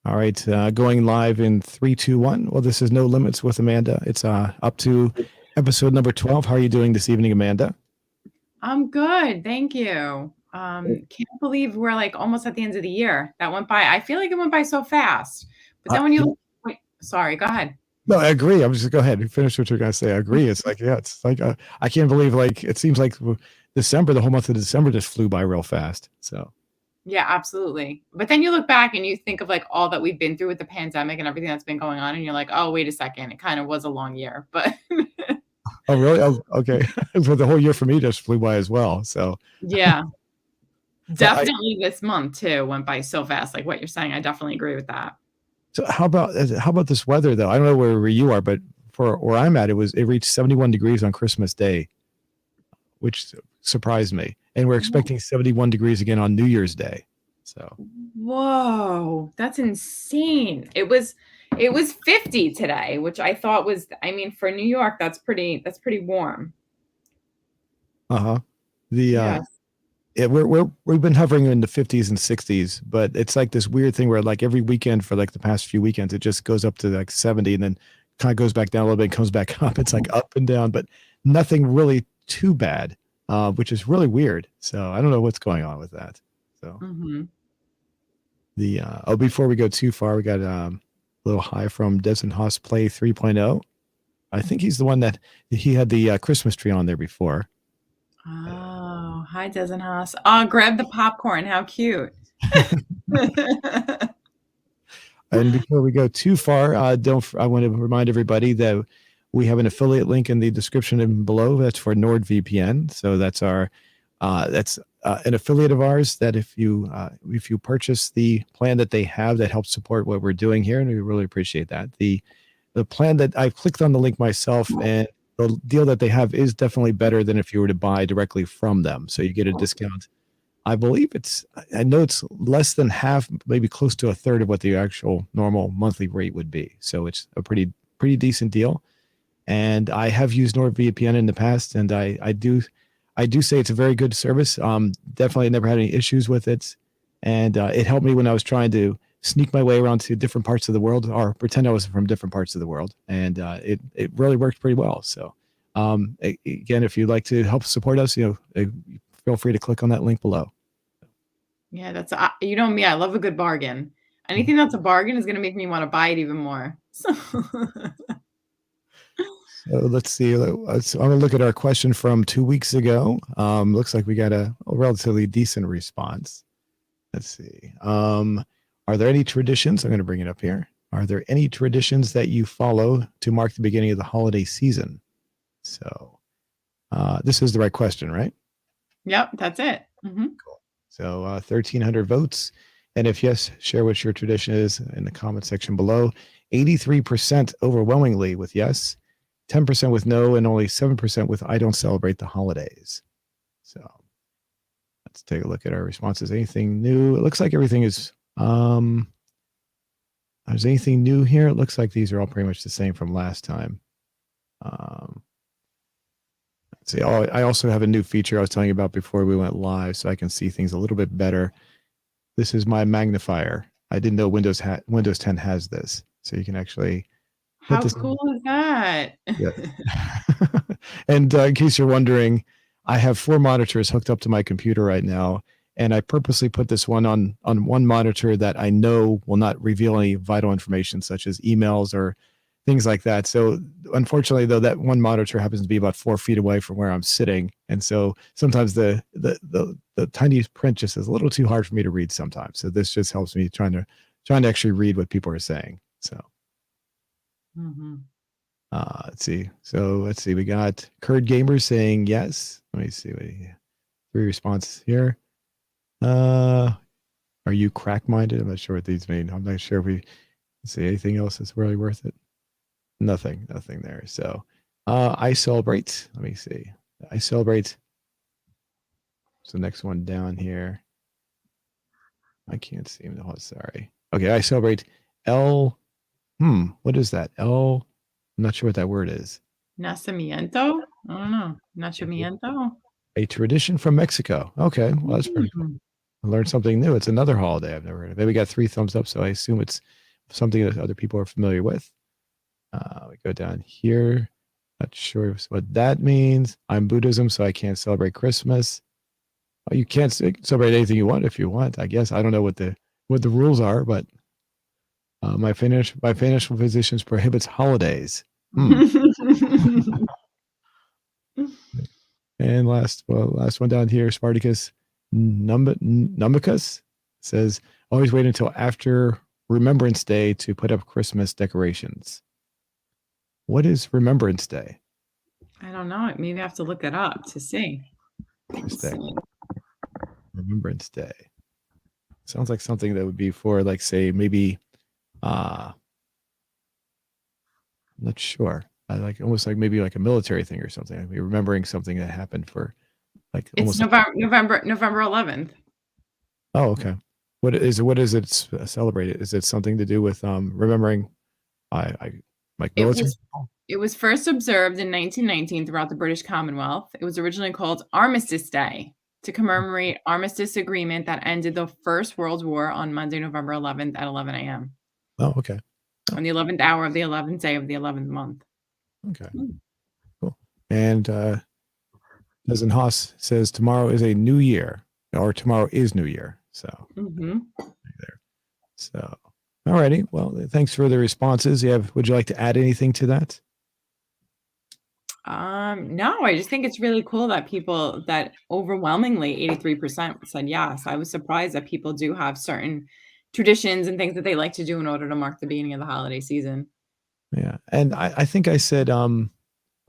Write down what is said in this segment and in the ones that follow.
All right, going live in three, two, one. Well, this is No Limits with Amanda. It's up to episode number 12. How are you doing this evening, Amanda? I'm good, thank you. Can't believe we're like almost at the end of the year. That went by. I feel like it went by so fast. But then when you Uh, look, wait, sorry, go ahead. no, I agree. I'm just go ahead. Finish what you're gonna say. I agree. It's like it's like I can't believe like it seems like December, the whole month of December just flew by real fast. So Yeah, absolutely. But then you look back and you think of like all that we've been through with the pandemic and everything that's been going on, and you're like, oh, wait a second, it kind of was a long year. But oh really? Oh, okay. For the whole year for me just flew by as well. So yeah, but I definitely this month too went by so fast. Like what you're saying, I definitely agree with that. so how about this weather though? I don't know where you are, but for where I'm at, it reached 71 degrees on Christmas Day, which surprised me. And we're expecting 71 degrees again on New Year's Day. So, Whoa, that's insane. It was 50 today, which I thought was, I mean, for New York, that's pretty warm. uh-huh. The Yes. yeah, we've been hovering in the 50s and 60s, but it's like this weird thing where like every weekend for like the past few weekends it just goes up to like 70 and then kind of goes back down a little bit and comes back up. It's like up and down, but nothing really too bad, which is really weird. So, I don't know what's going on with that. So, Hmm. before we go too far, we got a little high from Desmond Haas Play 3.0. I think he's the one that he had the Christmas tree on there before. Oh, hi, Desenhaus. Oh, grab the popcorn. How cute. And before we go too far, I want to remind everybody that we have an affiliate link in the description and below. That's for NordVPN. So that's an affiliate of ours that if you purchase the plan that they have that helps support what we're doing here, and we really appreciate that. The plan that I've clicked on the link myself, and the deal that they have is definitely better than if you were to buy directly from them. So you get a discount. I know it's less than half, maybe close to a third of what the actual normal monthly rate would be. So it's a pretty decent deal. And I have used NordVPN in the past, and I do say it's a very good service. Definitely never had any issues with it, and it helped me when I was trying to sneak my way around to different parts of the world or pretend I was from different parts of the world, and it really worked pretty well. So, again, if you'd like to help support us, feel free to click on that link below. Yeah, that's, you know me, I love a good bargain. Anything that's a bargain is going to make me want to buy it even more. So, So let's see. I'm going to look at our question from 2 weeks ago. Looks like we got a relatively decent response. Let's see. Are there any traditions? I'm going to bring it up here. Are there any traditions that you follow to mark the beginning of the holiday season? So this is the right question, right? yep, that's it. Hmm. Cool. So 1,300 votes. And if yes, share what your tradition is in the comment section below. 83% overwhelmingly with yes, 10% with no, and only 7% with I don't celebrate the holidays. So let's take a look at our responses. Anything new? It looks like everything is is anything new here? It looks like these are all pretty much the same from last time. Let's see. Oh, I also have a new feature I was telling you about before we went live, so I can see things a little bit better. This is my magnifier. I didn't know Windows 10 has this, so you can actually put How this. cool is that? Yeah. And in case you're wondering, I have 4 monitors hooked up to my computer right now, and I purposely put this one on one monitor that I know will not reveal any vital information such as emails or things like that. So unfortunately, though, that one monitor happens to be about 4 feet away from where I'm sitting, and so sometimes the tiny print just is a little too hard for me to read sometimes. So this just helps me trying to actually read what people are saying. So. Hmm. Let's see. So let's see. We got Kurd Gamer saying yes. Let me see. 3 responses here. Are you crack minded? I'm not sure what these mean. I'm not sure if we see anything else that's really worth it. Nothing there. So, I celebrate. Let me see. I celebrate. So next one down here. I can't see him. Oh, sorry. Okay, I celebrate L. What is that? L. I'm not sure what that word is. Nacimiento? I don't know. Nacimiento? A tradition from Mexico. Okay, well that's pretty cool. I learned something new. It's another holiday I've never heard of. Maybe we got 3 thumbs up, so I assume it's something that other people are familiar with. We go down here. Not sure what that means. I'm Buddhism, so I can't celebrate Christmas. You can't celebrate anything you want if you want. I guess I don't know what the rules are, but my financial positions prohibits holidays. And last one down here, Spartacus Numbicus says, always wait until after Remembrance Day to put up Christmas decorations. What is Remembrance Day? I don't know. Maybe I have to look it up to see. Remembrance Day. Sounds like something that would be for, like, say, maybe, I'm not sure. Like almost like maybe like a military thing or something. Like remembering something that happened for, like, It's almost November 11th. Oh, okay. What is it celebrated? Is it something to do with remembering like military? It was first observed in 1919 throughout the British Commonwealth. It was originally called Armistice Day to commemorate Armistice Agreement that ended the First World War on Monday, November 11th at 11 a.m. Oh, okay. On the 11th hour of the 11th day of the 11th month. Okay. Cool. And Cousin Haas says tomorrow is a new year, or tomorrow is New Year. So there. So alrighty. Well, thanks for the responses. Would you like to add anything to that? No, I just think it's really cool that overwhelmingly 83% said yes. I was surprised that people do have certain traditions and things that they like to do in order to mark the beginning of the holiday season. Yeah. And I think I said when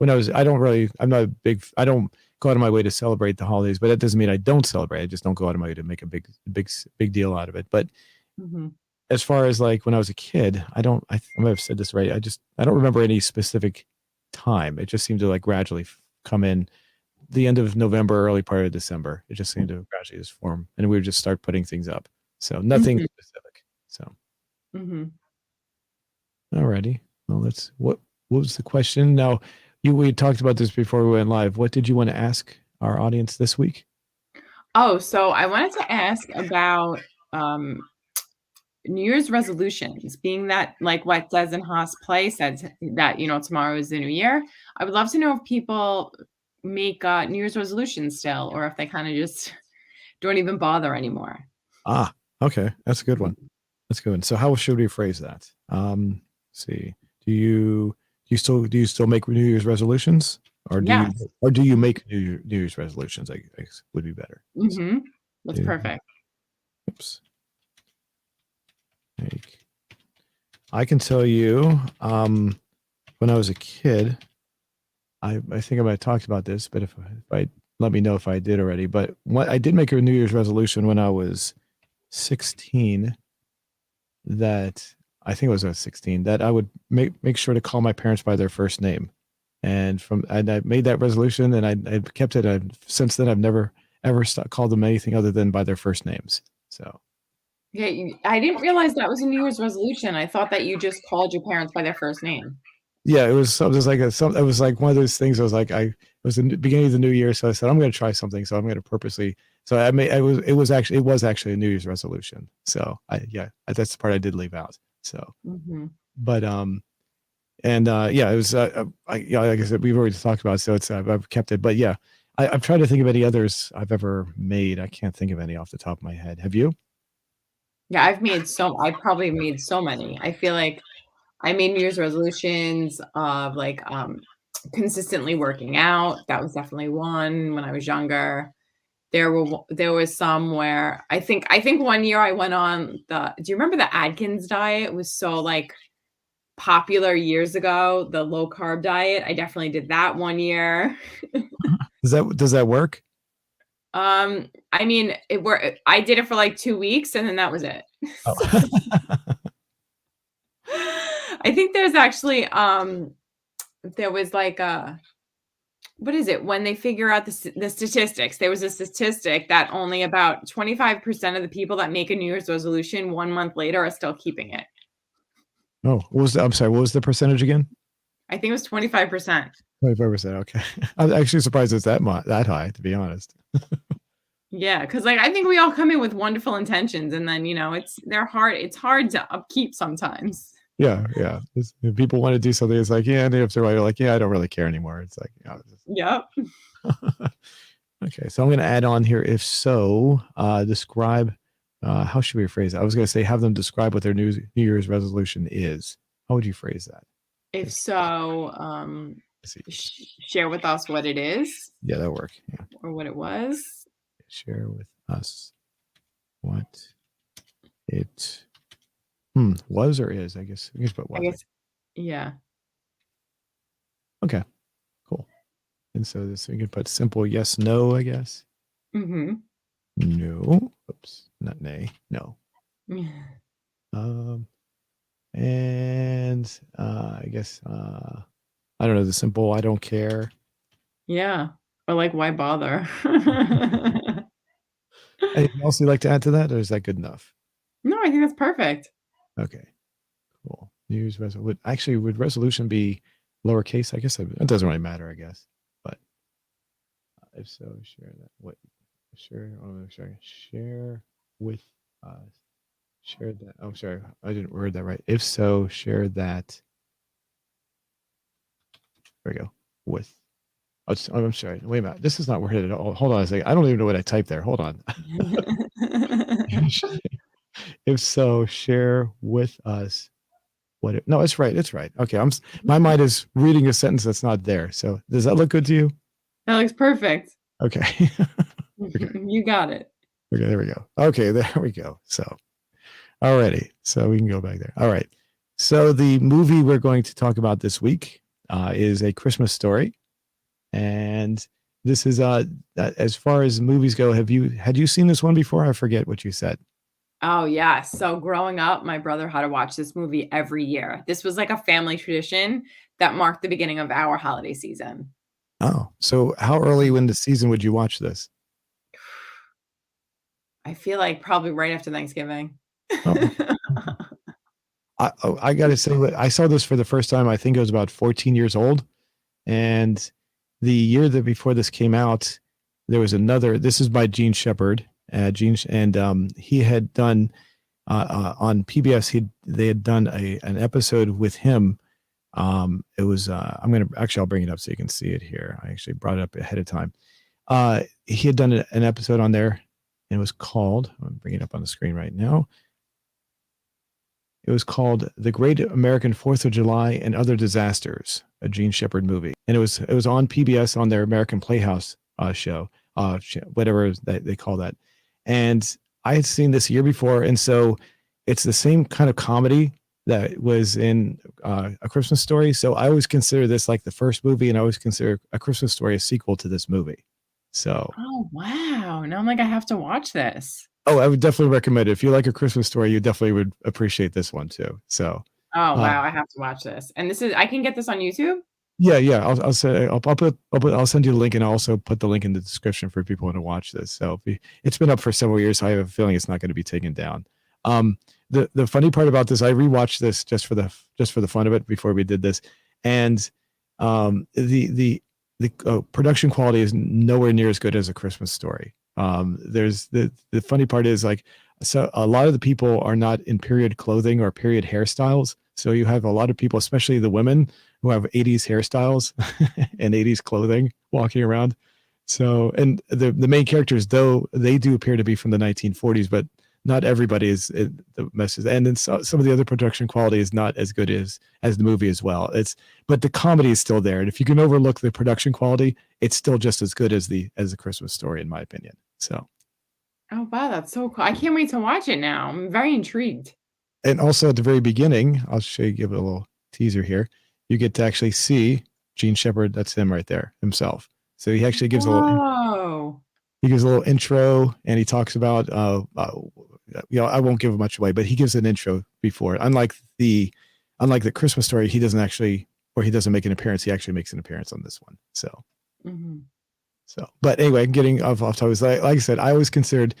I don't go out of my way to celebrate the holidays, but that doesn't mean I don't celebrate. I just don't go out of my way to make a big deal out of it. But as far as like when I was a kid, I might have said this right. I don't remember any specific time. It just seemed to like gradually come in the end of November, early part of December. It just seemed to gradually just form, and we would just start putting things up. So nothing specific. So, alrighty. Well, what was the question? Now, we talked about this before we went live. What did you want to ask our audience this week? Oh, so I wanted to ask about New Year's resolutions, being that like what Des and Haas play said that, tomorrow is the new year. I would love to know if people make New Year's resolutions still, or if they kind of just don't even bother anymore. Okay. That's a good one. So how should we phrase that? Let's see. Do you still make New Year's resolutions, or do you make New Year's resolutions? I guess would be better. That's perfect. Oops. I can tell you, when I was a kid, I think I might have talked about this, but if I let me know if I did already. But I did make a New Year's resolution when I was 16. That I think it was 16 that I would make sure to call my parents by their first name, and I made that resolution, and I kept it. Since then, I've never ever called them anything other than by their first names. So. Yeah, I didn't realize that was a New Year's resolution. I thought that you just called your parents by their first name. Yeah, it was like one of those things. It was the beginning of the new year, so I said I'm going to try something. So I'm going to purposely. So it was actually a New Year's resolution. So that's the part I did leave out. So, but it was like I said, we've already talked about it, so it's I've kept it. But yeah, I've tried to think of any others I've ever made. I can't think of any off the top of my head. Have you? Yeah, I probably made so many. I feel like I made New Year's resolutions of like consistently working out. That was definitely one when I was younger. There was some where I think one year I went on do you remember the Atkins diet? It was so like popular years ago, the low carb diet. I definitely did that one year. Does that work? I mean, I did it for like 2 weeks and then that was it. Oh. I think there's actually there was like what is it when they figure out the statistics? There was a statistic that only about 25% of the people that make a New Year's resolution 1 month later are still keeping it. Oh, I'm sorry. What was the percentage again? I think it was 25%. 25%. Okay. I'm actually surprised it's that high, to be honest. Yeah, because like I think we all come in with wonderful intentions, and then it's hard to upkeep sometimes. Yeah, yeah. If people want to do something, it's like, yeah, and after a while, you're like, yeah, I don't really care anymore. It's like, Yep. okay. So I'm going to add on here. If so, describe. How should we phrase it? I was going to say, have them describe what their New Year's resolution is. How would you phrase that? If so, Let's see. share with us what it is Yeah, that'll work. Yeah. or what it was. Share with us what it was or is. I guess what I was. guess, yeah. Okay, cool. And so this we can put simple yes, no, I guess. Mm-hmm. No. Oops, not nay. No. And I guess I don't know, the simple I don't care. Yeah. Or like, why bother? Anything else you'd like to add to that, or is that good enough? No, I think that's perfect. Okay, cool. New Year's resolution. Actually, would resolution be lowercase? I guess it doesn't really matter, I guess. But if so, share that. What? Share. Oh, sorry. Share with share that. Oh, sorry. I didn't word that right. If so, share that. There we go. With. Oh, I'm sorry. Wait a minute. This is not worded at all. Hold on a second. I don't even know what I typed there. Hold on. If so, share with us what it. No, it's right. It's right. Okay. My mind is reading a sentence that's not there. So does that look good to you? That looks perfect. Okay. Okay. You got it. Okay. There we go. Okay. There we go. So, alrighty. So we can go back there. All right. So the movie we're going to talk about this week is A Christmas Story. And this is as far as movies go, had you seen this one before? I forget what you said. Oh, yeah. So growing up, my brother had to watch this movie every year. This was like a family tradition that marked the beginning of our holiday season. Oh, so how early in the season would you watch this? I feel like probably right after Thanksgiving. Oh, I got to say, I saw this for the first time. I think I was about 14 years old, and the year that before this came out, there was another. This is by Gene Shepard. He had done on PBS. They had done an episode with him. It was I'll bring it up so you can see it here. I actually brought it up ahead of time. He had done an episode on there, and it was called. I'm bringing it up on the screen right now. It was called The Great American 4th of July and Other Disasters, a Gene Shepard movie. And it was on PBS on their American Playhouse show, whatever they call that. And I had seen this year before. And so it's the same kind of comedy that was in A Christmas Story. So I always consider this like the first movie, and I always consider A Christmas Story a sequel to this movie. So. Oh, wow. Now I'm like, I have to watch this. Oh, I would definitely recommend it. If you like A Christmas Story, you definitely would appreciate this one too. So. Oh, wow. I have to watch this. And I can get this on YouTube? Yeah. I'll send you the link, and I'll also put the link in the description for people who want to watch this. So it's been up for several years, so I have a feeling it's not going to be taken down. The funny part about this, I rewatched this just for the fun of it before we did this, and the production quality is nowhere near as good as A Christmas Story. There's the funny part is like, so a lot of the people are not in period clothing or period hairstyles. So you have a lot of people, especially the women, who have 80s hairstyles and 80s clothing walking around. So, and the main characters, though, they do appear to be from the 1940s, but not everybody is the message. And then some of the other production quality is not as good as the movie as well. But the comedy is still there. And if you can overlook the production quality, it's still just as good as the Christmas Story, in my opinion. So. Oh, wow. That's so cool. I can't wait to watch it now. I'm very intrigued. And also at the very beginning, I'll give it a little teaser here. You get to actually see Gene Shepard. That's him right there himself. So he actually gives a little intro, and he talks about, I won't give much away, but he gives an intro before. Unlike the Christmas Story, he doesn't make an appearance. He actually makes an appearance on this one. So, but anyway, getting off topic. Like I said, I always considered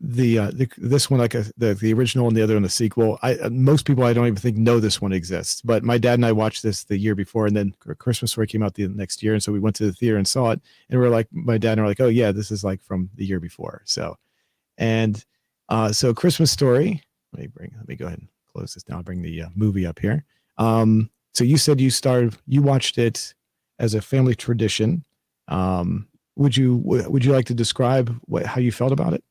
this one, like the original and the other one, the sequel. Most people I don't even think know this one exists, but my dad and I watched this the year before, and then Christmas Story came out the next year, and so we went to the theater and saw it, and we are like, my dad and I were like, oh yeah, this is like from the year before. So, and so Christmas Story. Let me go ahead and close this down. I'll bring the movie up here. So you said you watched it as a family tradition. Would you like to describe how you felt about it?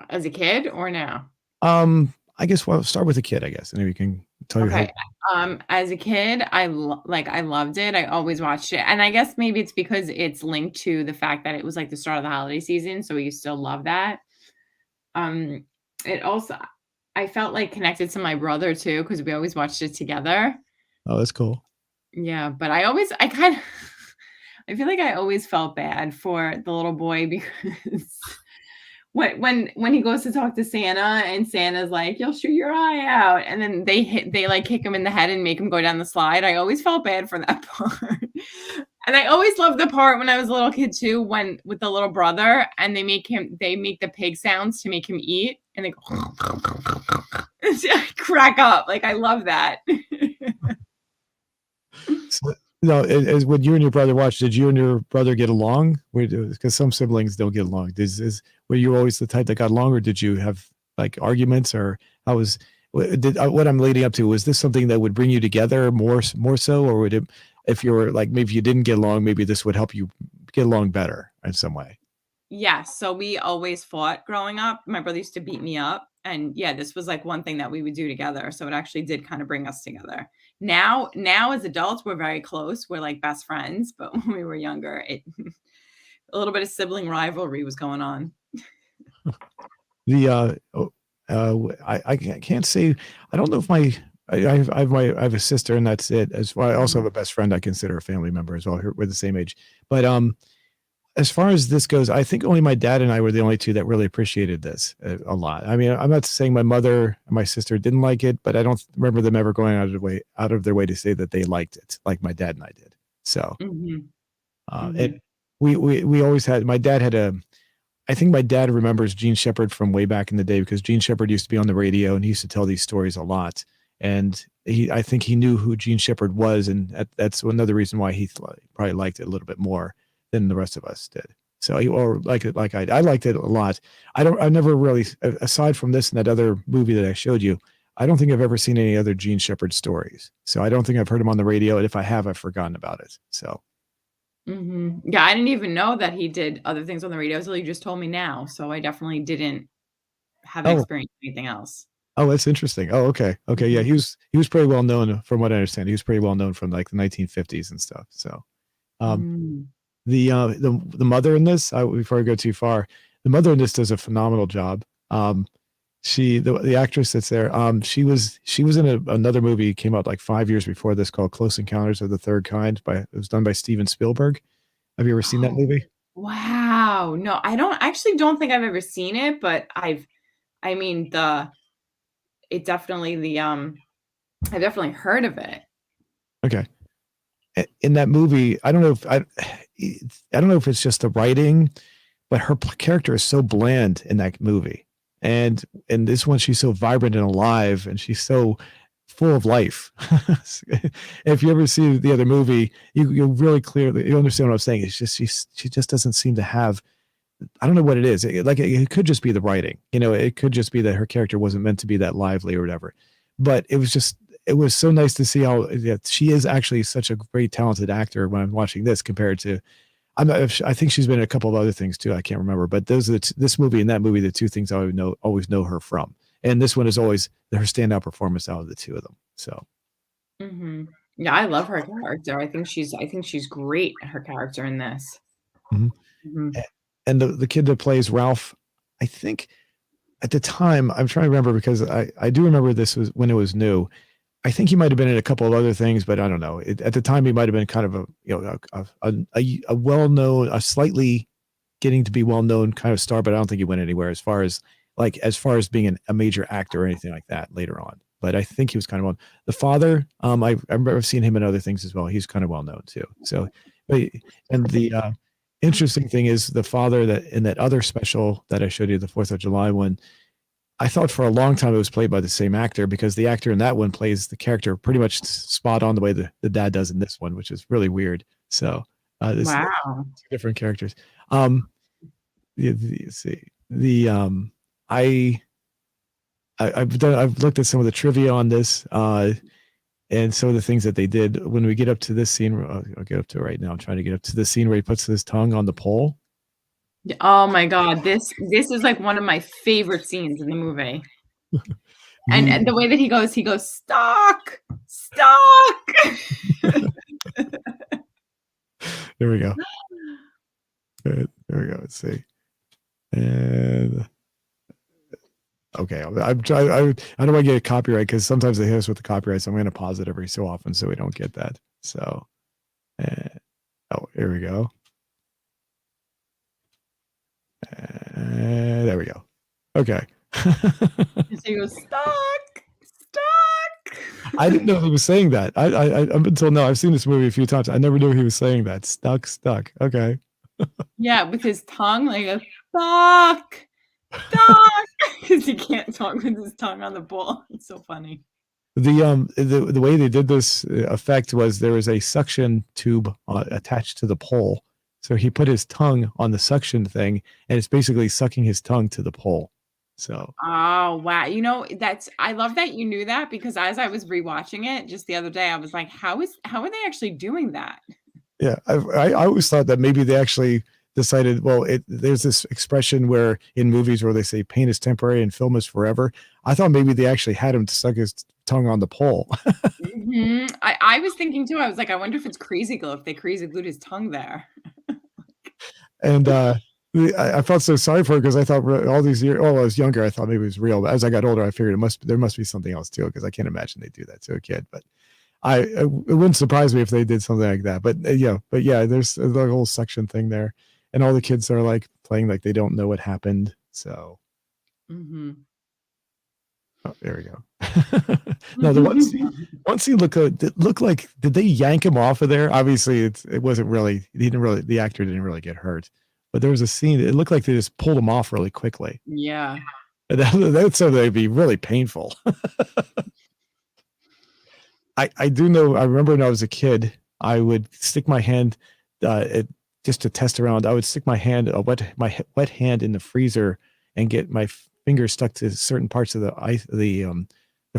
As a kid or now? I guess we'll start with a kid, I guess, and then we can tell you how. Okay. As a kid, I loved it. I always watched it. And I guess maybe it's because it's linked to the fact that it was like the start of the holiday season, so we still love that. Um, it also I felt like connected to my brother too, because we always watched it together. Oh, that's cool. Yeah, but I kind of I feel like I always felt bad for the little boy because when he goes to talk to Santa and Santa's like, "You'll shoot your eye out," and then they like kick him in the head and make him go down the slide. I always felt bad for that part. And I always loved the part when I was a little kid too, when with the little brother and they make the pig sounds to make him eat and they go I crack up. Like I love that. So, no, as when you and your brother watched, did you and your brother get along? Because some siblings don't get along. Were you always the type that got along, or did you have like arguments, or how was what I'm leading up to? Was this something that would bring you together more so, or would it, if you were like, maybe if you didn't get along, maybe this would help you get along better in some way? Yes, so we always fought growing up. My brother used to beat me up, and yeah, this was like one thing that we would do together. So it actually did kind of bring us together. Now as adults, we're very close. We're like best friends, but when we were younger, it a little bit of sibling rivalry was going on. The I can't say, I don't know if I have a sister and that's it. As far, I also have a best friend I consider a family member as well. We're the same age, but as far as this goes, I think only my dad and I were the only two that really appreciated this a lot. I mean, I'm not saying my mother and my sister didn't like it, but I don't remember them ever going out of their way to say that they liked it, like my dad and I did. So, Mhm. it Mhm. we always had. My dad had a. I think my dad remembers Gene Shepard from way back in the day because Gene Shepard used to be on the radio and he used to tell these stories a lot. And I think he knew who Gene Shepard was, and that's another reason why he probably liked it a little bit more than the rest of us did. So or like it, like I liked it a lot. I never really, aside from this and that other movie that I showed you, I don't think I've ever seen any other Gene Shepard stories. So I don't think I've heard him on the radio, and if I have, I've forgotten about it. So Mhm. Yeah, I didn't even know that he did other things on the radio until you just told me now. So I definitely didn't haven't oh experienced anything else. oh, that's interesting. Oh, okay, yeah, Mhm. he was pretty well known from what I understand. He was pretty well known from like the 1950s and stuff. So um, Mm. the mother in this, before I go too far, the mother in this does a phenomenal job. The actress that's there, she was in another movie came out like 5 years before this called Close Encounters of the Third Kind. It was done by Steven Spielberg. Have you ever seen that Oh, movie? wow. No, I don't think I've ever seen it, but I mean, it definitely I've definitely heard of it. Okay. In that movie, I don't know if it's just the writing, but her character is so bland in that movie, and in this one, she's so vibrant and alive, and she's so full of life. If you ever see the other movie, you really clearly you understand what I'm saying. It's just she just doesn't seem to have. I don't know what it is. It could just be the writing. It could just be that her character wasn't meant to be that lively or whatever. But it was so nice to see how, yeah, she is actually such a great talented actor when I'm watching this compared to, I think she's been in a couple of other things too. I can't remember, but those are this movie and that movie, the two things I always know her from. And this one is always her standout performance out of the two of them. So, Mhm. Yeah, I love her character. I think she's great at her character in this. mhm. Mhm. A- and the kid that plays Ralph, I think at the time, I'm trying to remember because I do remember this was when it was new. I think he might have been in a couple of other things, but I don't know. At the time, he might have been kind of a well-known, a slightly getting to be well-known kind of star, but I don't think he went anywhere as far as being a major actor or anything like that later on. But I think he was kind of well. The father, I remember seeing him in other things as well. He's kind of well known too. So, but and interesting thing is the father that in that other special that I showed you, the 4th of July one, I thought for a long time it was played by the same actor because the actor in that one plays the character pretty much spot on the way the dad does in this one, which is really weird. So this Wow. two different characters. Um, let's see the I've looked at some of the trivia on this and some of the things that they did when we get up to this scene. I'll get up to it right now. I'm trying to get up to the scene where he puts his tongue on the pole. Oh my God, this is like one of my favorite scenes in the movie. And the way that he goes, "Stock! Stock!" There we go. There we go. Let's see. And okay, I'm trying. I don't want to get a copyright because sometimes they hit us with the copyright. So I'm going to pause it every so often so we don't get that. So, oh, here we go. There we go. Okay. So he goes, "Stock! Stock!" I didn't know he was saying that. I up until now, I've seen this movie a few times. I never knew he was saying that. Stuck. Okay. Yeah, with his tongue, like a stock, stock, because he can't talk with his tongue on the ball. It's so funny. The way they did this effect was there was a suction tube attached to the pole, so he put his tongue on the suction thing, and it's basically sucking his tongue to the pole. So Oh wow, I love that you knew that because as I was rewatching it just the other day, I was like, how are they actually doing that? yeah, I always thought that maybe they actually decided, well, there's this expression where in movies where they say pain is temporary and film is forever. I thought maybe they actually had him to suck his tongue on the pole. I was thinking too. I was like, I wonder if it's crazy glue, if they crazy glued his tongue there. And I felt so sorry for her because I thought all these years, I was younger, I thought maybe it was real. But as I got older, I figured there must be something else too because I can't imagine they do that to a kid. But it wouldn't surprise me if they did something like that. But yeah, there's the whole suction thing there, and all the kids are like playing like they don't know what happened. So, oh, there we go. No, the one scene looked like, did they yank him off of there? Obviously, it wasn't really. The actor didn't really get hurt, but there was a scene. It looked like they just pulled him off really quickly. Yeah. That's something that'd be really painful. I do know. I remember when I was a kid, I would stick my hand, just to test around. I would stick my wet hand in the freezer and get my fingers stuck to certain parts of the ice, the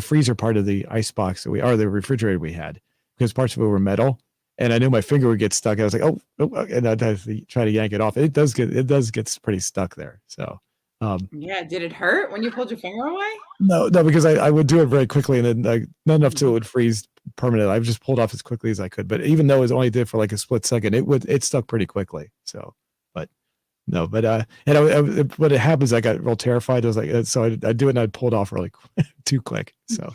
freezer part of the ice box or the refrigerator we had, because parts of it were metal, and I knew my finger would get stuck. I was like, oh, and I'd have to try to yank it off. It does get pretty stuck there. So. Yeah, did it hurt when you pulled your finger away? No, because I would do it very quickly, and then not enough till it would freeze permanently. I've just pulled off as quickly as I could. But even though it only did for like a split second, it stuck pretty quickly. So, but no, but and when it happens, I got real terrified. I was like, so I'd do it and I'd pull it off really too quick. So,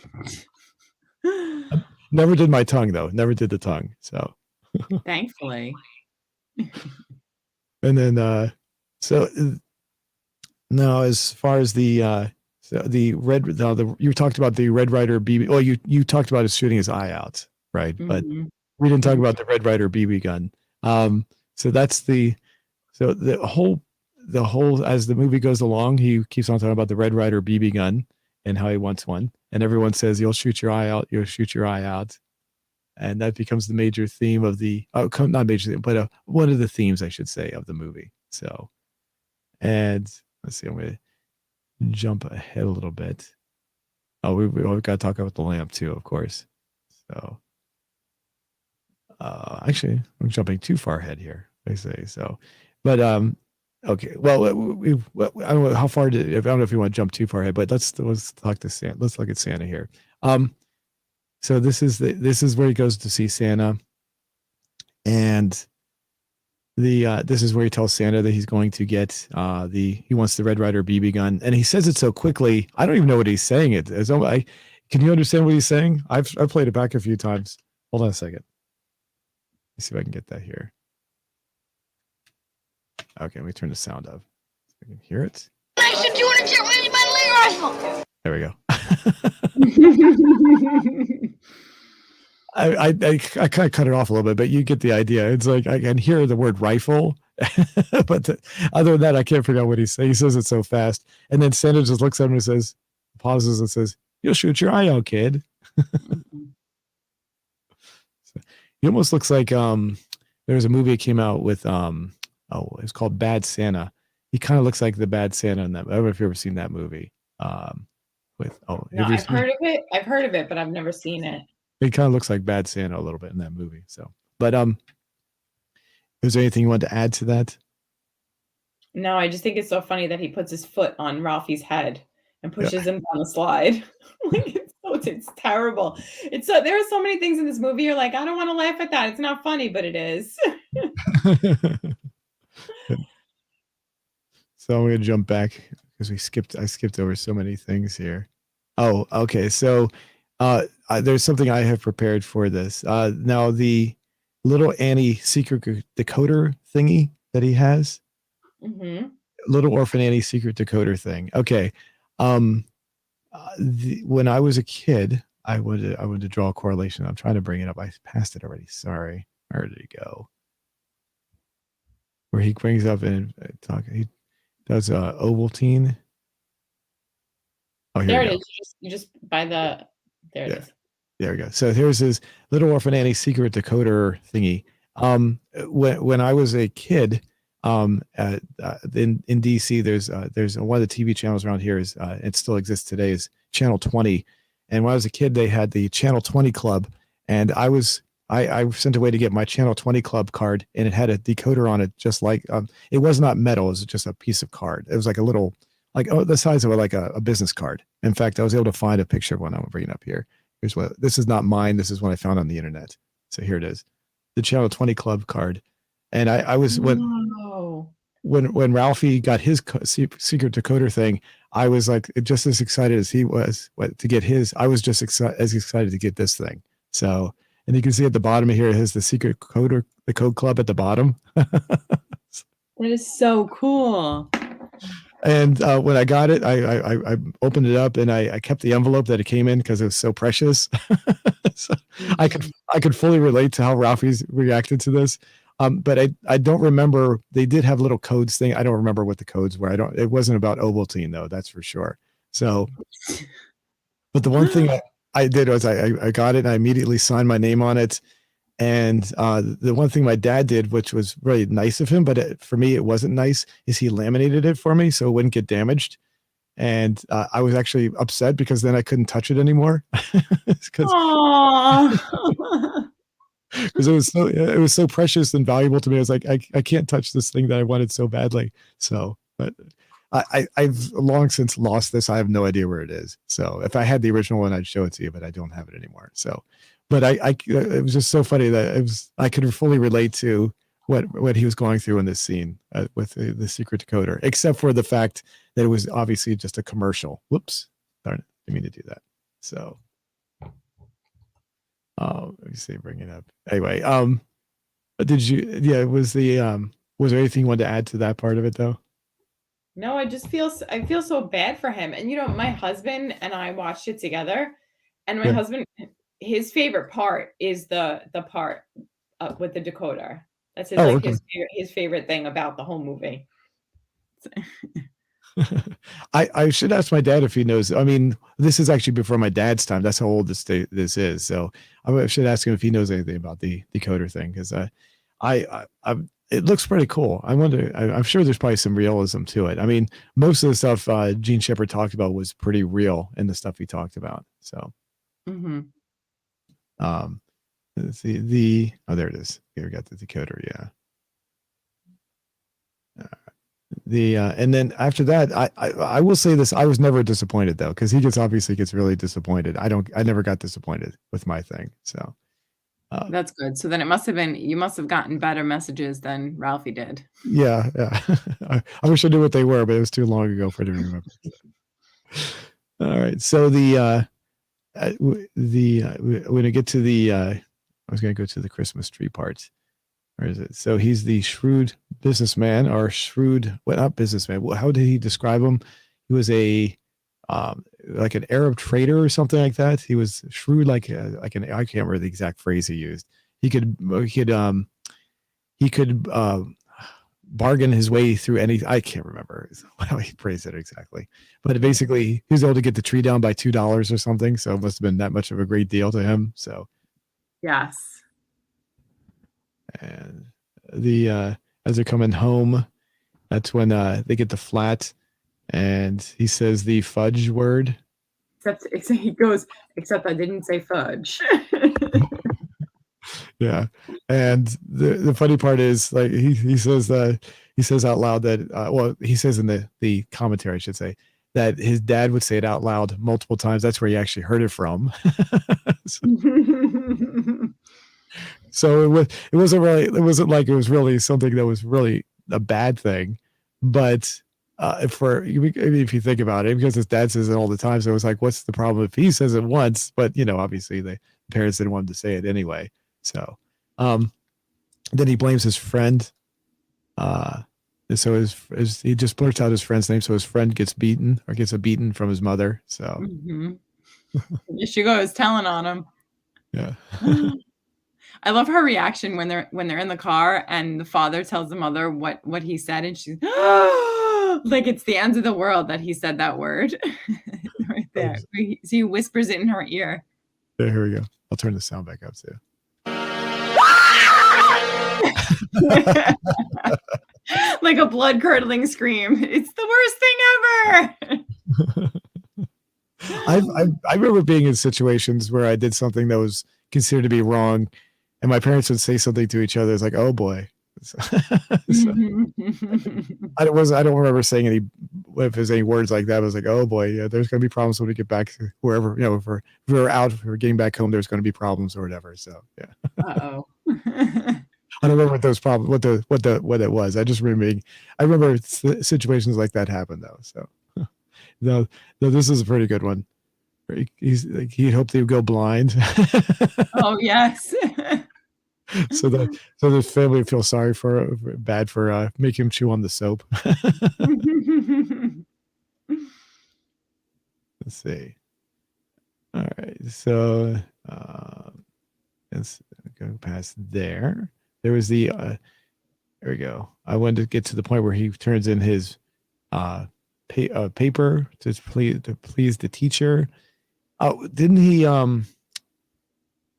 never did my tongue though. Never did the tongue. So, thankfully. And then so. No, as far as you talked about the Red Ryder BB. Well, you talked about his shooting his eye out, right? But we didn't talk about the Red Ryder BB gun. So that's the whole as the movie goes along, he keeps on talking about the Red Ryder BB gun and how he wants one, and everyone says, "You'll shoot your eye out. You'll shoot your eye out," and that becomes the major theme of the not major theme, but one of the themes, I should say, of the movie. So, and let's see, I'm going to jump ahead a little bit. Oh, we've got to talk about the lamp too, of course. So, actually, I'm jumping too far ahead here, I say. So, but okay. Well, I don't know how far I don't know if you want to jump too far ahead, but let's talk to Santa. Let's look at Santa here. So this is where he goes to see Santa, and this is where he tells Santa that he's going to get he wants the Red Ryder BB gun, and he says it so quickly I don't even know what he's saying. Can you understand what he's saying? I've played it back a few times. Hold on a second. Let's see if I can get that here. Okay, let me turn the sound up so I can hear it. There we go. I kind of cut it off a little bit, but you get the idea. It's like I can hear the word rifle, but other than that, I can't figure out what he's saying. He says it so fast, and then Santa just looks at him and says, pauses and says, "You'll shoot your eye out, kid." Mhm. He almost looks like there was a movie that came out with it was called Bad Santa. He kind of looks like the bad Santa in that. I don't know if you've ever seen that movie. With No, have you I've seen? heard of it. I've heard of it, but I've never seen it. It kind of looks like Bad Santa a little bit in that movie. So, but is there anything you want to add to that? No, I just think it's so funny that he puts his foot on Ralphie's head and Yeah. pushes him down the slide. Like it's terrible. It's so there are so many things in this movie. You're like, I don't want to laugh at that. It's not funny, but it is. So I'm gonna jump back because I skipped over so many things here. Oh, okay. So there's something I have prepared for this. Now the little Annie secret decoder thingy that he has, Hmm. little orphan Annie secret decoder thing. Okay. Um, when I was a kid, I wanted to draw a correlation. I'm trying to bring it up. I passed it already. Sorry. Where did it go? Where he brings up and he does Ovaltine. Oh, here There we it go. is. You just by the there it Yeah, is. there we go. So here's his little orphan Annie secret decoder thingy. When I was a kid, in DC, there's one of the TV channels around here is it still exists today is Channel 20, and when I was a kid, they had the Channel 20 Club, and I sent away to get my Channel 20 Club card, and it had a decoder on it, just like it was not metal, it was just a piece of card. It was like a little, like the size of like a business card. In fact, I was able to find a picture of one I'm bringing up here. Here's what this is not mine. This is what I found on the internet. So here it is, the Channel 20 Club card. And I was Oh. when Ralphie got his secret decoder thing, I was like just as excited as he was to get his. I was just as excited to get this thing. So, and you can see at the bottom of here has the secret coder, the code club at the bottom. That is so cool. And when I got it, I opened it up and I kept the envelope that it came in because it was so precious. So I could fully relate to how Ralphie's reacted to this. But I don't remember. They did have little codes thing. I don't remember what the codes were. I don't. It wasn't about Ovaltine though. That's for sure. So, but the one thing I did was I got it and I immediately signed my name on it. And the one thing my dad did, which was really nice of him, but for me it wasn't nice, is he laminated it for me so it wouldn't get damaged. And I was actually upset because then I couldn't touch it anymore because Aw. it was so precious and valuable to me. I was like, I can't touch this thing that I wanted so badly. So, but I've long since lost this. I have no idea where it is. So if I had the original one, I'd show it to you, but I don't have it anymore. So, but it was just so funny that I could fully relate to what he was going through in this scene with the secret decoder, except for the fact that it was obviously just a commercial. Whoops, darn it, I didn't mean to do that. So, let me see, bring it up. Anyway, did you? Yeah, was there anything you wanted to add to that part of it though? No, I feel so bad for him. And my husband and I watched it together, and my Yeah. husband, his favorite part is the part with the decoder. That's Oh, okay. his favorite thing about the whole movie. I should ask my dad if he knows. I mean, this is actually before my dad's time. That's how old this is. So I should ask him if he knows anything about the decoder thing because it looks pretty cool. I wonder. I'm sure there's probably some realism to it. I mean, most of the stuff Gene Shepard talked about was pretty real in the stuff he talked about. So, Hmm. um, let's see oh, there it is. Here we got the decoder. Yeah. And then after that, I will say this: I was never disappointed though, because he obviously gets really disappointed. I never got disappointed with my thing. So That's good. So then you must have gotten better messages than Ralphie did. yeah, yeah. I wish I knew what they were, but it was too long ago for me to remember. All right, so we're gonna get to I was gonna go to the Christmas tree part. Where is it? So he's the shrewd businessman, or shrewd, well, not businessman. How did he describe him? He was like an Arab trader or something like that. He was shrewd, like an I can't remember the exact phrase he used. He could he could he could bargain his way through any. I can't remember how he phrased it exactly, but basically he was able to get the tree down by $2 or something. So it must have been that much of a great deal to him. So Yes. and the as they're coming home, that's when they get the flat, and he says the fudge word. Except he goes, except I didn't say fudge. Yeah, and the funny part is like he says he says out loud that well he says in the commentary I should say that his dad would say it out loud multiple times. That's where he actually heard it from. So it wasn't really it wasn't like it was really something that was really a bad thing, but if you think about it, because his dad says it all the time, so it was like, what's the problem if he says it once? But obviously the parents didn't want him to say it anyway. So then he blames his friend. And so he just blurts out his friend's name, so his friend gets beaten or gets a beating from his mother. So she goes telling on him. Yeah. I love her reaction when they're in the car and the father tells the mother what he said, and she's like it's the end of the world that he said that word. Right there. So he whispers it in her ear. Yeah, here we go. I'll turn the sound back up too. Like a blood curdling scream. It's the worst thing ever. I remember being in situations where I did something that was considered to be wrong, and my parents would say something to each other. It's like, oh boy. So, I don't remember saying if there's any words like that. I was like, oh boy, yeah, there's going to be problems when we get back to wherever, if we're out, if we're getting back home, there's going to be problems or whatever. So yeah. Uh-oh. I don't remember what those problems, what it was. I remember situations like that happen though. So no, this is a pretty good one. He's like, he hoped he would go blind. Oh yes. so the family would feel sorry bad for making him chew on the soap. Let's see. All right, so let's go past there. There was there we go. I wanted to get to the point where he turns in his paper to please the teacher. Oh, didn't he?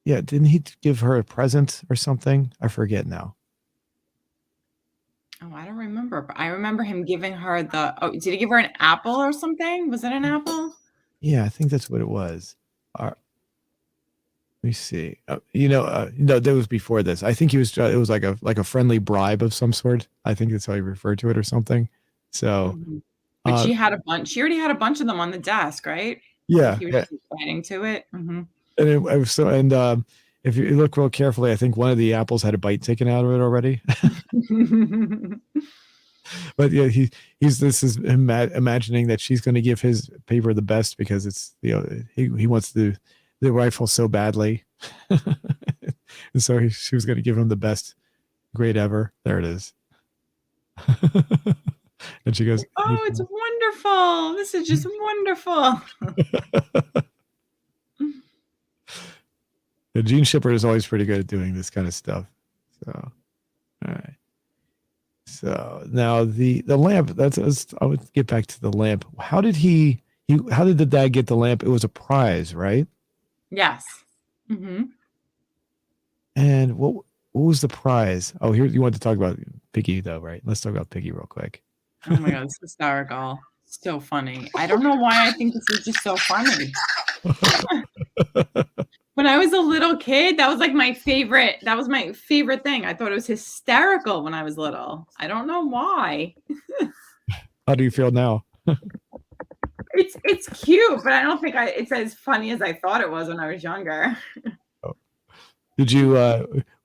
Yeah, didn't he give her a present or something? I forget now. Oh, I don't remember. But I remember him giving her did he give her an apple or something? Was it an apple? Yeah, I think that's what it was. Let me see. No, that was before this. I think it was like a friendly bribe of some sort. I think that's how he referred to it or something. So, but she had a bunch. She already had a bunch of them on the desk, right? Yeah, he was adding to it. And it was so. And if you look real carefully, I think one of the apples had a bite taken out of it already. But yeah, this is him imagining that she's going to give his paper the best because it's he wants the rifle so badly, and so she was going to give him the best grade ever. There it is. And she goes, "Oh, it's wonderful! This is just wonderful." Gene Shepard is always pretty good at doing this kind of stuff. So, all right. So now the lamp. I would get back to the lamp. How did how did the dad get the lamp? It was a prize, right? Yes. And what was the prize? Oh, here you want to talk about Piggy though, right? Let's talk about Piggy real quick. Oh my god, it's hysterical. So funny. I don't know why I think this is just so funny. When I was a little kid, that was like my favorite. That was my favorite thing. I thought it was hysterical when I was little. I don't know why. How do you feel now? It's cute, but I don't think it's as funny as I thought it was when I was younger. Did you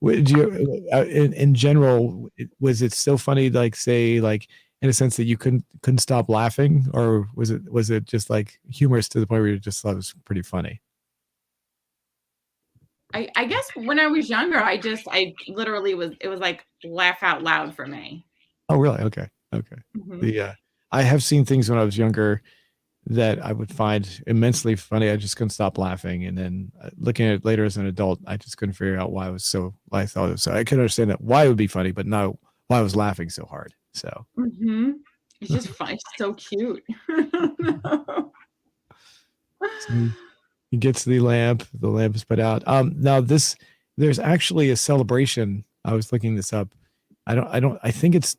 in general, was it so funny, like say like in a sense that you couldn't stop laughing, or was it just like humorous to the point where you just thought it was pretty funny? I guess when I was younger, I literally it was like laugh out loud for me. Oh, really? Okay. I have seen things when I was younger that I would find immensely funny. I just couldn't stop laughing. And then looking at it later as an adult, I just couldn't figure out why I thought it was so. I could understand that why it would be funny, but not why I was laughing so hard. So It's just fun. It's so cute. so he gets the lamp is put out. Now there's actually a celebration. I was looking this up. I think it's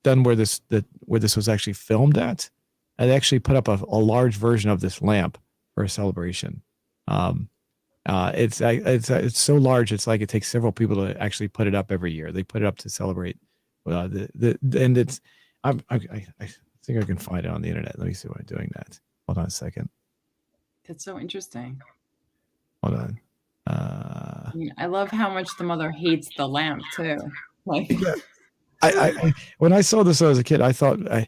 done where this was actually filmed at. And they actually put up a large version of this lamp for a celebration. It's so large. It's like it takes several people to actually put it up every year. They put it up to celebrate and it's I think I can find it on the internet. Let me see why I'm doing that. Hold on a second. That's so interesting. Hold on. I mean, I love how much the mother hates the lamp too. Like, yeah. I when I saw this when I was a kid, I thought I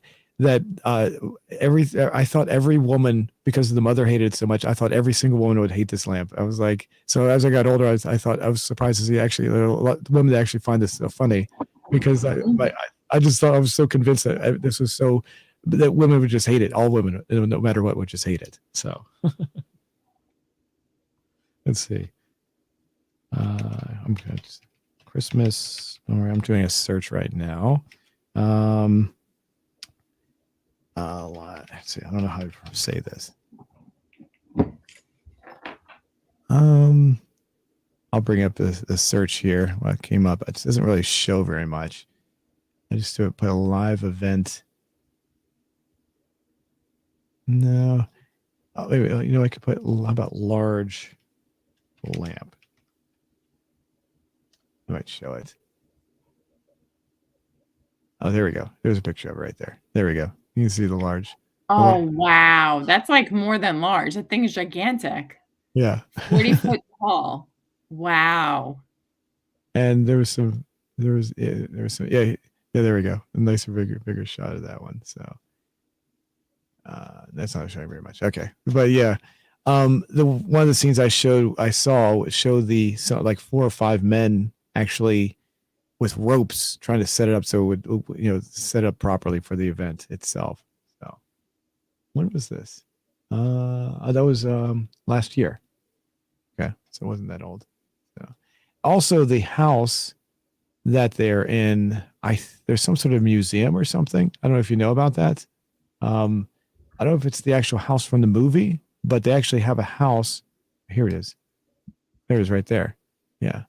thought every woman, because the mother hated it so much, I thought every single woman would hate this lamp. I was like, so as I got older, I thought I was surprised to see actually there are a lot of women that actually find this so funny, because I just thought I was so convinced that this was so that women would just hate it. All women, no matter what, would just hate it. So let's see. I'm gonna Christmas. I'm doing a search right now. Let's see. I don't know how to say this. I'll bring up the search here. What came up? It doesn't really show very much. I just put a live event. No. Oh, wait, I could put, how about large lamp? I might show it. Oh, there we go. There's a picture of it right there. There we go. You can see the large. oh wow, that's like more than large. That thing is gigantic. Yeah. 40 foot tall. Wow. And there was some, there was some, yeah, there we go. A nicer, bigger shot of that one. So that's not showing very much. Okay. But yeah. One of the scenes I showed the like 4 or 5 men actually with ropes trying to set it up so it would, set up properly for the event itself. So when was this? That was last year. Okay. So it wasn't that old. So also the house that they're in, there's some sort of museum or something. I don't know if you know about that. I don't know if it's the actual house from the movie, but they actually have a house. Here it is. There it is right there. Yeah.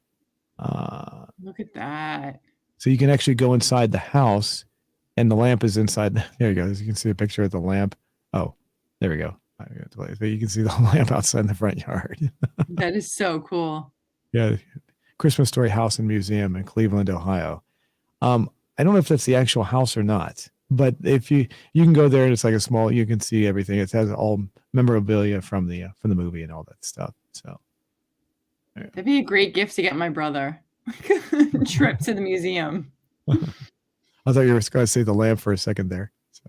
Look at that. So you can actually go inside the house and the lamp is inside. There you go. As you can see a picture of the lamp. Oh, there we go. But you can see the lamp outside in the front yard. That is so cool. Yeah. Christmas Story House and Museum in Cleveland, Ohio. I don't know if that's the actual house or not, but if you can go there and it's like you can see everything. It has all memorabilia from the movie and all that stuff. So yeah. That'd be a great gift to get my brother. Trip to the museum. I thought you were going to say the lamp for a second there. So.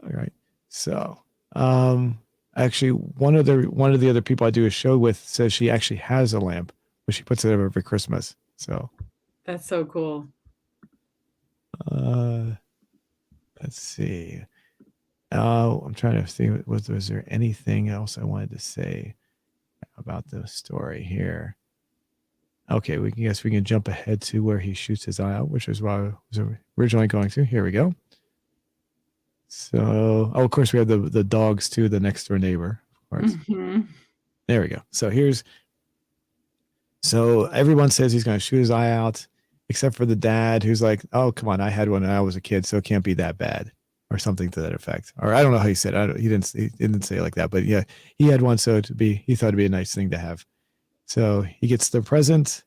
All right. So, actually, one of the other people I do a show with says she actually has a lamp, but she puts it up every Christmas. So that's so cool. Let's see. I'm trying to see. Was there anything else I wanted to say about the story here? Okay, we can jump ahead to where he shoots his eye out, which is what I was originally going to. Here we go. So, of course, we have the dogs too, the next door neighbor, of course. Mm-hmm. There we go. So everyone says he's going to shoot his eye out, except for the dad, who's like, "Oh, come on, I had one when I was a kid, so it can't be that bad," or something to that effect. Or I don't know how he said it. He didn't say it like that, but yeah, he had one, so he thought it'd be a nice thing to have. So he gets the present.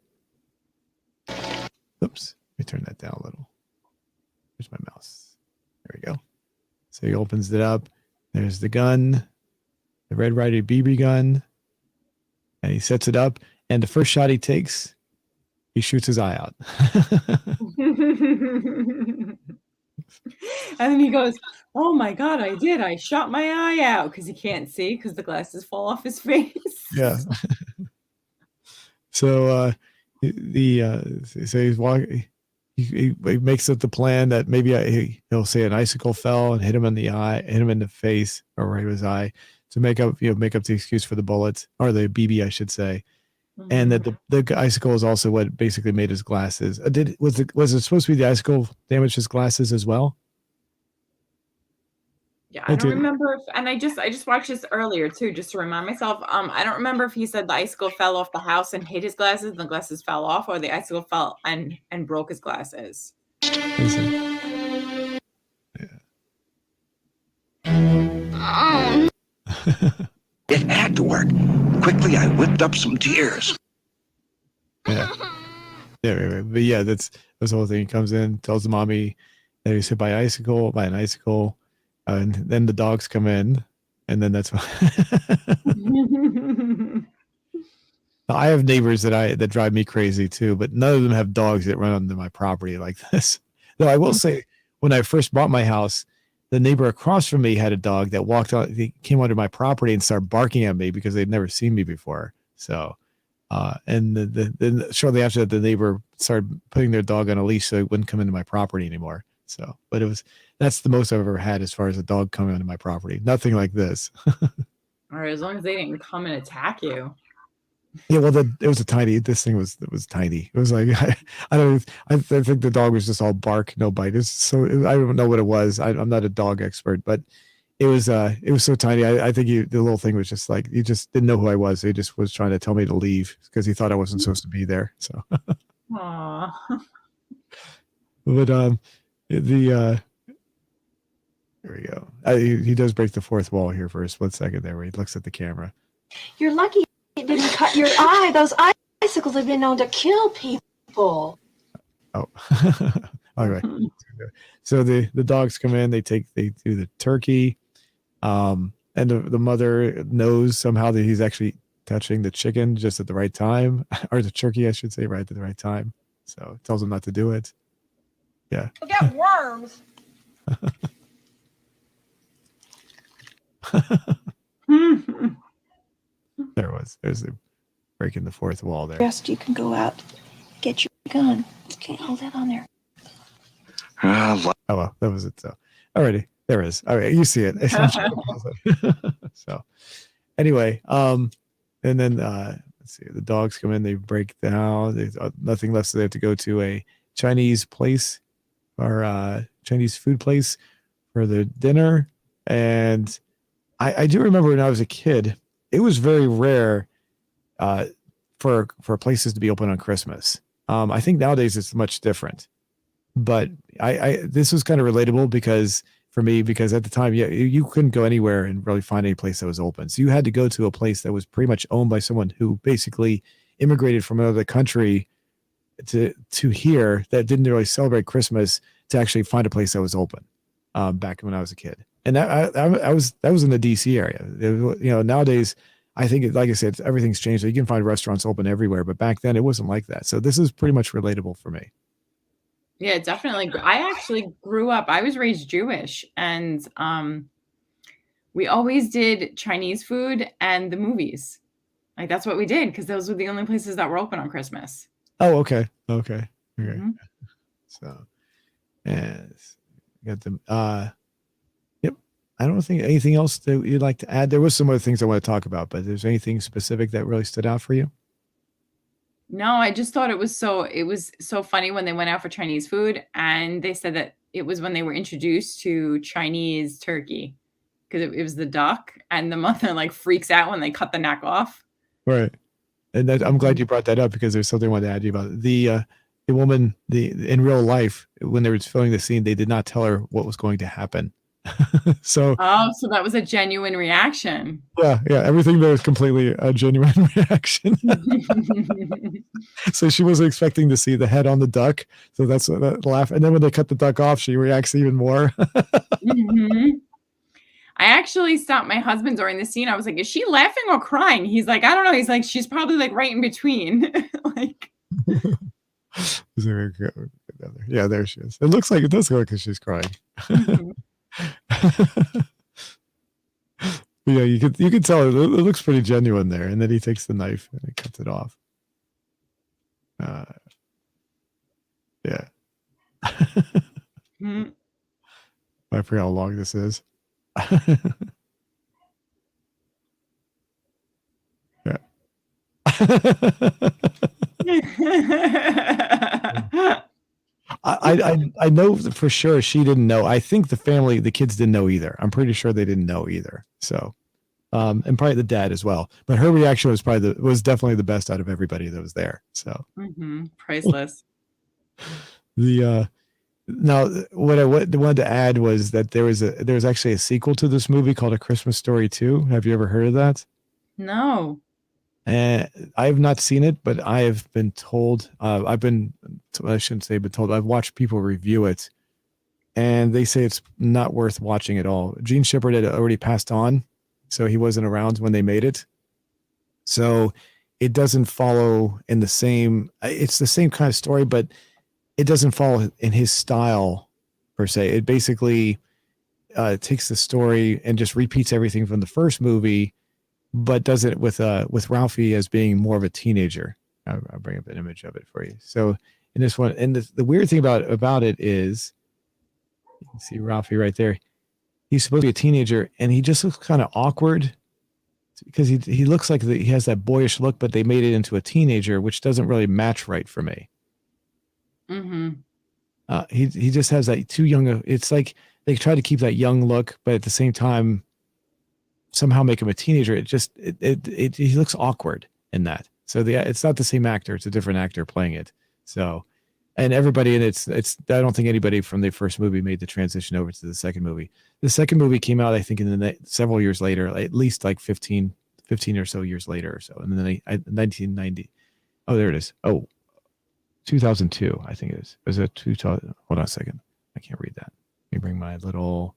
Oops, let me turn that down a little. Where's my mouse? There we go. So he opens it up. There's the gun, the Red Ryder BB gun, and he sets it up. And the first shot he takes, he shoots his eye out. And then he goes, "Oh my God, I did. I shot my eye out," because he can't see because the glasses fall off his face. Yeah. So so he's walking. he makes up the plan that maybe he'll say an icicle fell and hit him in the eye, hit him in the face or right his eye to make up the excuse for the bullet or the BB, I should say. And that the icicle is also what basically made his glasses. Was it supposed to be the icicle damaged his glasses as well? Yeah, I don't remember if, and I just watched this earlier too, just to remind myself. I don't remember if he said the icicle fell off the house and hit his glasses, and the glasses fell off, or the icicle fell and broke his glasses. Yeah. It had to work. Quickly, I whipped up some tears. Yeah. Yeah, right. But yeah, that's the whole thing. He comes in, tells the mommy that he's hit by an icicle, and then the dogs come in, and then that's I have neighbors that drive me crazy too, but none of them have dogs that run onto my property like this. Though I will say, when I first bought my house, the neighbor across from me had a dog that he came onto my property and started barking at me because they'd never seen me before. So, and then shortly after that, the neighbor started putting their dog on a leash so it wouldn't come into my property anymore. So, but that's the most I've ever had as far as a dog coming onto my property. Nothing like this. Or as long as they didn't come and attack you. Yeah, well, this thing was tiny. It was like, I think the dog was just all bark, no bite. I don't know what it was. I'm not a dog expert, but it was so tiny. I think the little thing was just like, he just didn't know who I was. He just was trying to tell me to leave because he thought I wasn't supposed to be there. So, Aww. But here we go. He does break the fourth wall here for a split second there where he looks at the camera. You're lucky it didn't cut your eye. Those icicles have been known to kill people. Oh, all right. So the dogs come in, they do the turkey, and the mother knows somehow that he's actually touching the chicken just at the right time, or the turkey, I should say, right at the right time. So tells him not to do it. Yeah. You'll get worms. There's the breaking the fourth wall there. Rest, you can go out, get your gun. Okay, hold that on there. Oh well, that was it. So, alrighty, there it is. All right, you see it. So, anyway, and then let's see, the dogs come in, they break down. There's nothing left, so they have to go to a Chinese place or Chinese food place for the dinner. And I do remember when I was a kid, it was very rare for places to be open on Christmas. I think nowadays it's much different, but this was kind of relatable because at the time, yeah, you couldn't go anywhere and really find any place that was open. So you had to go to a place that was pretty much owned by someone who basically immigrated from another country to here that didn't really celebrate Christmas to actually find a place that was open back when I was a kid. And that was in the DC area. Nowadays, I think, like I said, everything's changed. You can find restaurants open everywhere, but back then it wasn't like that. So this is pretty much relatable for me. Yeah, definitely. I actually grew up, I was raised Jewish, and we always did Chinese food and the movies. Like, that's what we did because those were the only places that were open on Christmas. Oh, okay. Mm-hmm. So, and got them. Yep. I don't think anything else that you'd like to add. There was some other things I want to talk about, but is there anything specific that really stood out for you? No, I just thought it was so funny when they went out for Chinese food, and they said that it was when they were introduced to Chinese turkey because it was the duck, and the mother like freaks out when they cut the neck off. Right. And I'm glad you brought that up because there's something I wanted to add to you about it. The woman, in real life, when they were filming the scene, they did not tell her what was going to happen. So that was a genuine reaction. Yeah, everything there was completely a genuine reaction. So she wasn't expecting to see the head on the duck, so that's that laugh. And then when they cut the duck off, she reacts even more. Mm-hmm. I actually stopped my husband during the scene. I was like, "Is she laughing or crying?" He's like, "I don't know." He's like, "She's probably like right in between." Like, yeah, there she is. It does look like she's crying. Mm-hmm. Yeah, you could tell it looks pretty genuine there, and then he takes the knife and he cuts it off. Yeah. Mhm. I forgot how long this is. Yeah. I know for sure she didn't know. I think the kids didn't know either. I'm pretty sure they didn't know either. So, and probably the dad as well. But her reaction was was definitely the best out of everybody that was there. So Priceless. the now what I wanted to add was that there was actually a sequel to this movie called A Christmas Story 2. Have you ever heard of that? No. And I have not seen it, but I have been told. I shouldn't say, but told. I've watched people review it, and they say it's not worth watching at all. Gene Shepard had already passed on, so he wasn't around when they made it. So it doesn't follow in the same. It's the same kind of story, but it doesn't follow in his style per se. It basically takes the story and just repeats everything from the first movie, but does it with Ralphie as being more of a teenager. I'll bring up an image of it for you. So in this one, and the weird thing about it is, you can see Ralphie right there. He's supposed to be a teenager, and he just looks kind of awkward because he looks like he has that boyish look, but they made it into a teenager, which doesn't really match right for me. Mm-hmm. He just has that too young. It's like they try to keep that young look, but at the same time, somehow make him a teenager. He looks awkward in that. So it's not the same actor. It's a different actor playing it. So, and everybody in it's I don't think anybody from the first movie made the transition over to the second movie. The second movie came out, I think, in several years later, at least like 15 or so years later or so. And then 1990. Oh, there it is. Oh, 2002, I think it is. Was it 2000? Hold on a second. I can't read that. Let me bring my little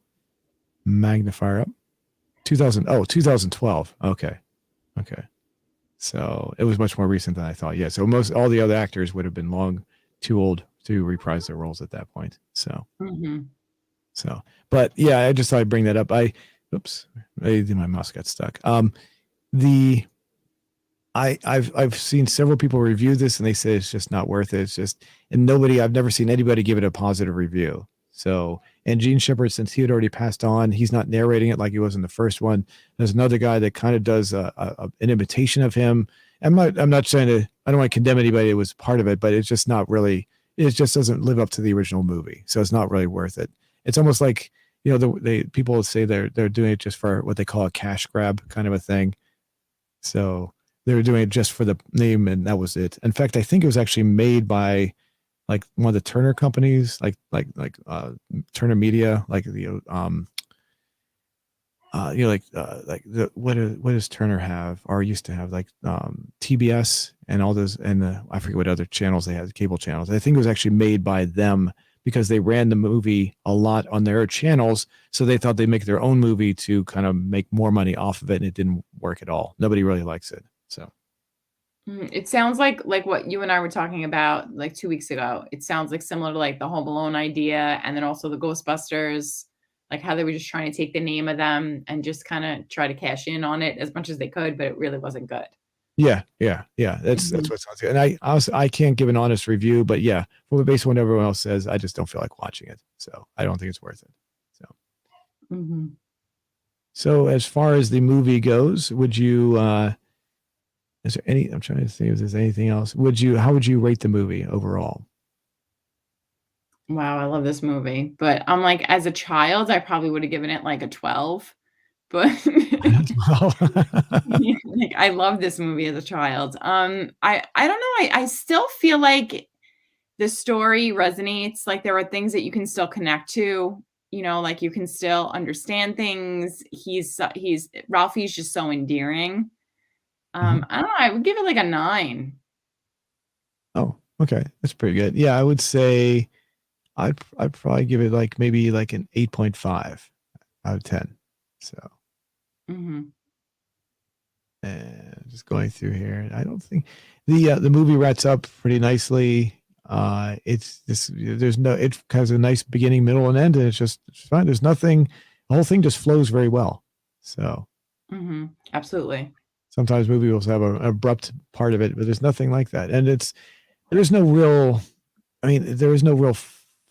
magnifier up. 2012. Okay. So it was much more recent than I thought. Yeah. So all the other actors would have been too old to reprise their roles at that point. So, but yeah, I just thought I'd bring that up. My mouse got stuck. I've seen several people review this and they say it's just not worth it. I've never seen anybody give it a positive review. So, and Gene Shepard, since he had already passed on, he's not narrating it like he was in the first one. There's another guy that kind of does an imitation of him. I'm not trying to, I don't want to condemn anybody that was part of it, but it's just not really, it just doesn't live up to the original movie. So it's not really worth it. It's almost like, people say they're doing it just for what they call a cash grab kind of a thing. So they were doing it just for the name and that was it. In fact, I think it was actually made by like one of the Turner companies, like Turner Media, like what does Turner have or used to have, like TBS and all those, and I forget what other channels they had, cable channels. I think it was actually made by them because they ran the movie a lot on their channels, so they thought they'd make their own movie to kind of make more money off of it, and it didn't work at all. Nobody really likes it. So it sounds like what you and I were talking about like 2 weeks ago. It sounds like similar to like the Home Alone idea, and then also the Ghostbusters, like how they were just trying to take the name of them and just kind of try to cash in on it as much as they could, but it really wasn't good. yeah. That's what it sounds good. And I can't give an honest review, but yeah, based on what everyone else says, I just don't feel like watching it. So I don't think it's worth it. So, so as far as the movie goes, would you? Is there I'm trying to see if there's anything else. How would you rate the movie overall? Wow, I love this movie. But I'm like, as a child, I probably would have given it like a 12. But like, I love this movie as a child. I don't know. I still feel like the story resonates. Like there are things that you can still connect to. Like you can still understand things. Ralphie's just so endearing. I don't know. I would give it like a 9. Oh, okay. That's pretty good. Yeah, I would say I'd probably give it like maybe like an 8.5 out of 10. So, and just going through here, I don't think the movie wraps up pretty nicely. It has a nice beginning, middle, and end, and it's fine. There's nothing. The whole thing just flows very well. So, absolutely. Sometimes movies will have an abrupt part of it, but there's nothing like that. And there is no real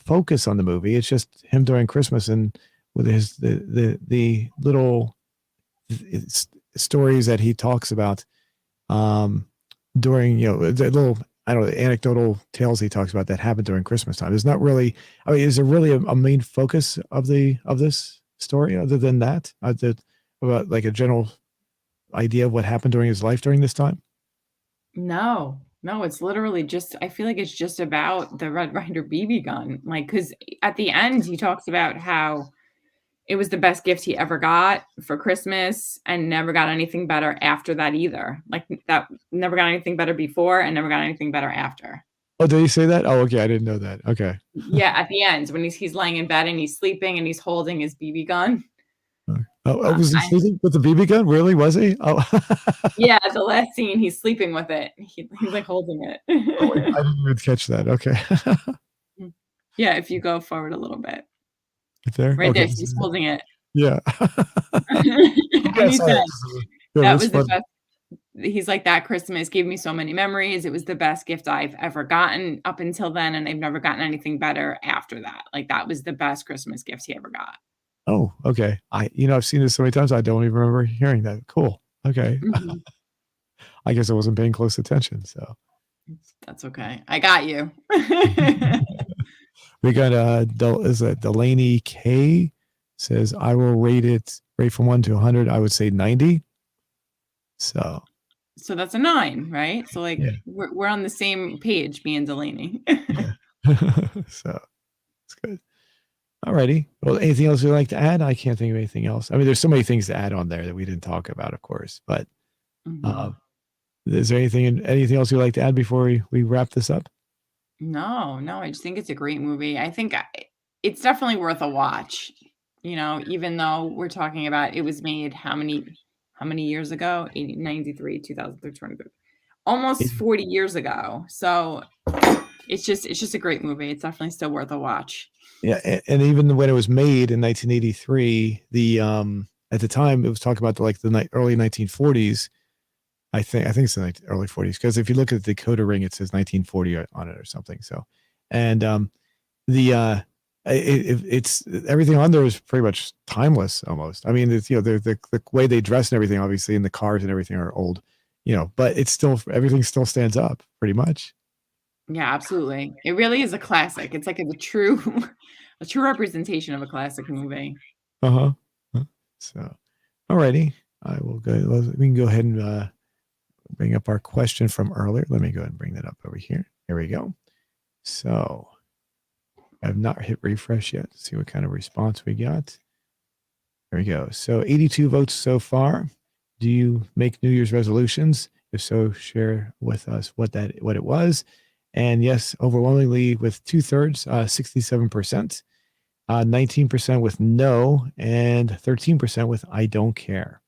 focus on the movie. It's just him during Christmas and with his the little stories that he talks about during the little I don't know anecdotal tales he talks about that happen during Christmas time. There's not really. I mean, is there really a main focus of this story other than that? About like a general idea of what happened during his life during this time? No, it's literally just, I feel like it's just about the Red Ryder BB gun. Like, because at the end, he talks about how it was the best gift he ever got for Christmas and never got anything better after that either. Like, that never got anything better before and never got anything better after. Oh, did he say that? Oh, okay. I didn't know that. Okay. Yeah, at the end, when he's laying in bed and he's sleeping and he's holding his BB gun. Oh, was he sleeping with the BB gun? Really? Was he? Oh, Yeah, the last scene, he's sleeping with it. He's like holding it. oh, I didn't even catch that. Okay. Yeah, if you go forward a little bit. Right there? Right Okay. there, he's holding it. Yeah. And he said, Yeah, that that's was the funny. best. He's like, that Christmas gave me so many memories. It was the best gift I've ever gotten up until then, and I've never gotten anything better after that. Like, that was the best Christmas gift he ever got. Oh, okay. I've seen this so many times I don't even remember hearing that. Cool. Okay. Mhm. I guess I wasn't paying close attention. So That's okay. I got you. we got is it Delaney K says I will rate from 1 to 100. I would say 90. So that's a 9, right? So like Yeah. we're on the same page, me and Delaney. so it's good. Alrighty. Well, anything else you'd like to add? I can't think of anything else. I mean, there's so many things to add on there that we didn't talk about, of course. But Mhm. is there anything else you'd like to add before we wrap this up? No, I just think it's a great movie. I think it's definitely worth a watch. Even though we're talking about it was made how many years ago? 93, 2003, 23. Almost 40 years ago. So it's just a great movie. It's definitely still worth a watch. Yeah, and even when it was made in 1983, at the time it was talking about the early 1940s. I think it's in the early 40s because if you look at the Dakota ring, it says 1940 on it or something. So, and it's everything on there is pretty much timeless almost. I mean, it's the way they dress and everything, obviously, and the cars and everything are old, but it's still everything still stands up pretty much. Yeah, absolutely. It really is a classic. It's like a true representation of a classic movie. Uh-huh. So, alrighty. I will go. We can go ahead and bring up our question from earlier. Let me go ahead and bring that up over here. Here we go. So, I have not hit refresh yet. See what kind of response we got. There we go. So, 82 votes so far. Do you make New Year's resolutions? If so, share with us what it was. And yes, overwhelmingly with 2/3, 67%, 19% with no, and 13% with I don't care.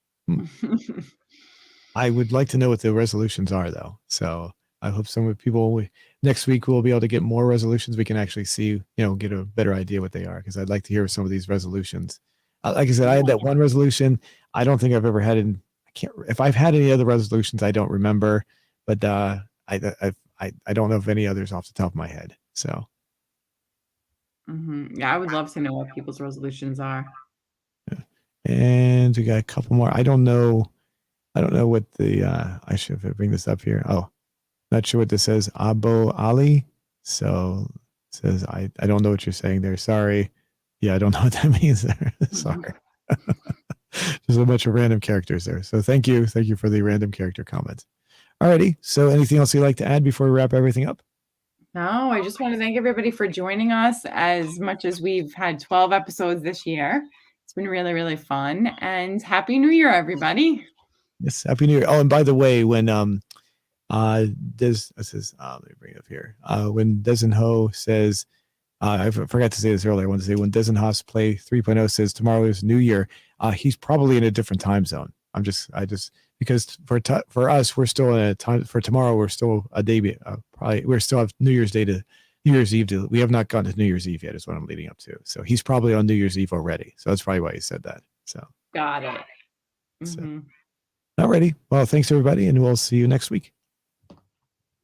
I would like to know what the resolutions are, though. So I hope some of the people next week we'll be able to get more resolutions. We can actually see, get a better idea what they are, because I'd like to hear some of these resolutions. Like I said, I had that one resolution. I don't think I've ever had it. If I've had any other resolutions, I don't remember. But I don't know of any others off the top of my head. So, Yeah, I would love to know what people's resolutions are. Yeah. And we got a couple more. I don't know what the. I should bring this up here. Oh, not sure what this says. Abo Ali. So it says I don't know what you're saying there. Sorry. Yeah, I don't know what that means there. Sorry. There's a bunch of random characters there. So thank you for the random character comments. Alrighty. So anything else you'd like to add before we wrap everything up? No, I just want to thank everybody for joining us. As much as we've had 12 episodes this year, it's been really, really fun. And Happy New Year, everybody. Yes, Happy New Year. Oh, and by the way, when let me bring it up here. When Desenho says, I forgot to say this earlier. I want to say when Desenho's Play 3.0 says tomorrow is New Year, he's probably in a different time zone. Because for us, we're still in a time for tomorrow. We're still a day. We still have New Year's Day to New Year's Eve. We have not gotten to New Year's Eve yet. Is what I'm leading up to. So he's probably on New Year's Eve already. So that's probably why he said that. So got it. Mm-hmm. Alrighty. Well, thanks everybody, and we'll see you next week.